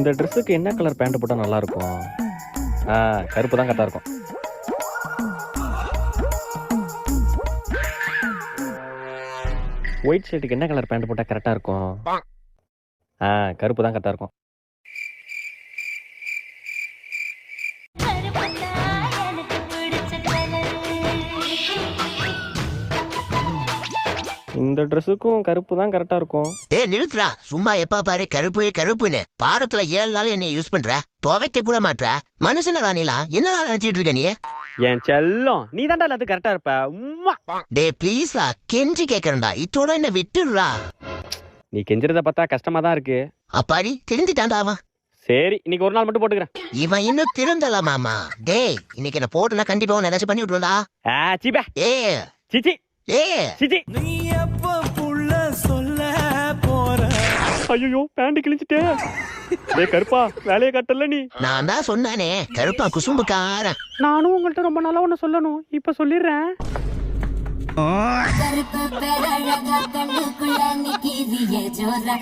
இந்த ட்ரெஸ்ஸுக்கு என்ன கலர் பேண்ட் போட்டா நல்லா இருக்கும்? கருப்பு தான் கரெக்டா இருக்கும். ஒயிட் ஷர்ட்டுக்கு என்ன கலர் பேண்ட் போட்டா கரெக்டா இருக்கும்? கருப்பு தான் கரெக்டா இருக்கும். இந்த ட்ரெஸ்ஸுக்கும் கருப்பு தான் கரெக்டா இருக்கும். நிறுத்துறா, சும்மா எப்ப பாரு கருப்பு கருப்புன்னு. பாரத்துல 7 நாள் என்ன யூஸ் பண்ற, துவைக்க கூட மாட்ற. மனுஷன ராணிலா என்னடா நினைச்சிட்டு இருக்க நீ? என் செல்லம், நீ தான்டா எல்லாத்துக்கும் கரெக்டா இருப்ப. உம்மா. ப்ளீஸ்லா, கெஞ்சி கேக்குறேன்டா, இதோட என்ன விட்டுடுறா. நீ கெஞ்சுறத பார்த்தா கஷ்டமா தான் இருக்கு. அப்பாடி தெரிஞ்சுட்டான்டா அவன். சரி, இன்னைக்கு ஒரு நாள் மட்டும் போட்டுக்கிறேன். இவன் இன்னும் திருந்தல மாமா. இன்னைக்கு என்ன போட்டுனா கண்டிப்பா நினைச்சு பண்ணி விட்டுருந்தா. சீபே. ஏ சிச்சி. ஏ சிச்சி. நீ எப்ப புள்ள சொல்ல போற? ஐயோ, பேண்ட் கிழிச்சிட்டே. டேய் கருப்பா, வேலையை கட்டல நீ. நான் தான் சொன்னானே, கருப்பா குசும்புக்காரன். நானும் உங்கள்ட்ட ரொம்ப நாளா ஒண்ணு சொல்லணும், இப்ப சொல்லிடுறேன். கருப்பு பேரழகா கண்ணுக்குள்ள நிக்கிறியே ஜோரா